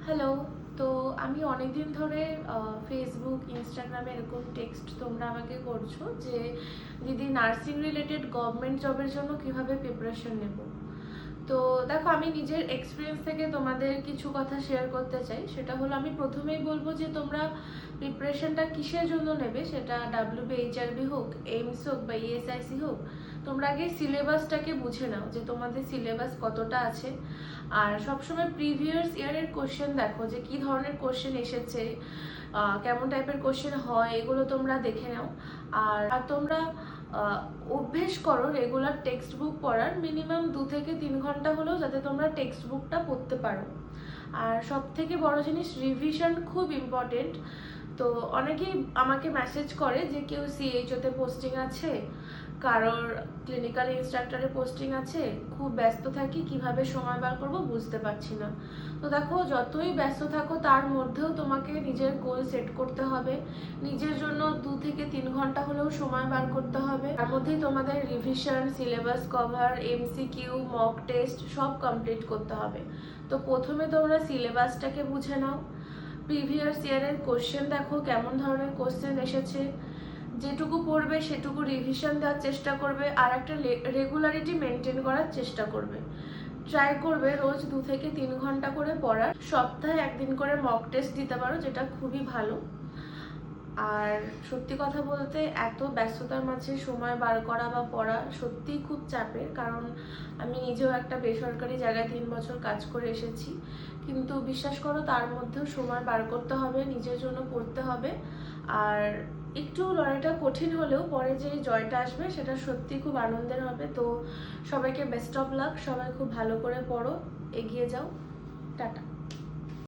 Hello. তো আমি অনেকদিন ধরে ফেসবুক ইনস্টাগ্রামে এরকম টেক্সট তোমরা আমাকে করছো যে দিদি নার্সিং রিলেটেড গভর্নমেন্ট জবের জন্য কিভাবে প্রিপারেশন নেব। তো দেখো, আমি নিজের এক্সপিরিয়েন্স থেকে তোমাদের কিছু কথা শেয়ার করতে চাই। সেটা হলো, আমি প্রথমেই বলবো যে তোমরা প্রিপারেশনটা কিসের জন্য নেবে, সেটা ডাব্লিউবিএইচআরবি হোক, এইমস হোক বা ইএসআইসি হোক, তোমরা আগে সিলেবাসটাকে বুঝে নাও যে তোমাদের সিলেবাস কতটা আছে। আর সবসময় প্রিভিয়াস ইয়ারের কোশ্চেন দেখো যে কি ধরনের কোশ্চেন এসেছে, কেমন টাইপের কোশ্চেন হয়, এগুলো তোমরা দেখে নাও। আর তোমরা অভ্যেস করো রেগুলার টেক্সট বুক পড়ার, মিনিমাম 2 থেকে 3 ঘন্টা হলেও, যাতে তোমরা টেক্সট বুকটা পড়তে পারো। আর সব থেকে বড় জিনিস, রিভিশন খুব ইম্পর্টেন্ট। তো অনেকেই আমাকে মেসেজ করে যে কেউ সিএইচওতে পোস্টিং আছে, কারোর ক্লিনিক্যাল ইনস্ট্রাক্টরে পোস্টিং আছে, খুব ব্যস্ত থাকি, কিভাবে সময় বার করব বুঝতে পারছি না। তো দেখো, যতই ব্যস্ত থাকো তার মধ্যেও তোমাকে নিজের গোল সেট করতে হবে। নিজের জন্য 2 থেকে 3 ঘন্টা হলেও সময় বার করতে হবে। তার মধ্যেই তোমাদের revision, syllabus cover, MCQ, mock test সব কমপ্লিট করতে হবে। তো প্রথমে তোমরা সিলেবাসটাকে বুঝে নাও, প্রিভিয়াস ইয়ারের কোশ্চেন দেখো কেমন ধরনের কোশ্চেন এসেছে, যেটুকু পড়বে সেটুকু রিভিশন দেওয়ার চেষ্টা করবে, আর একটা রেগুলারিটি মেনটেন করার চেষ্টা করবে। ট্রাই করবে রোজ 2 থেকে 3 ঘন্টা করে পড়ার, সপ্তাহে একদিন করে মক টেস্ট দিতে পারো, যেটা খুবই ভালো। আর সত্যি কথা বলতে, এত ব্যস্ততার মাঝে সময় বার করা বা পড়া সত্যিই খুব চাপের, কারণ আমি নিজেও একটা বেসরকারি জায়গায় 3 বছর কাজ করে এসেছি। কিন্তু বিশ্বাস করো, তার মধ্যেও সময় বার করতে হবে, নিজের জন্য পড়তে হবে। আর একটু লড়াইটা কঠিন হলেও পরে যে জয়টা আসবে সেটা সত্যি খুব আনন্দের হবে। তো সবাইকে বেস্ট অফ লাক, সবাই খুব ভালো করে পড়ো, এগিয়ে যাও। টাটা।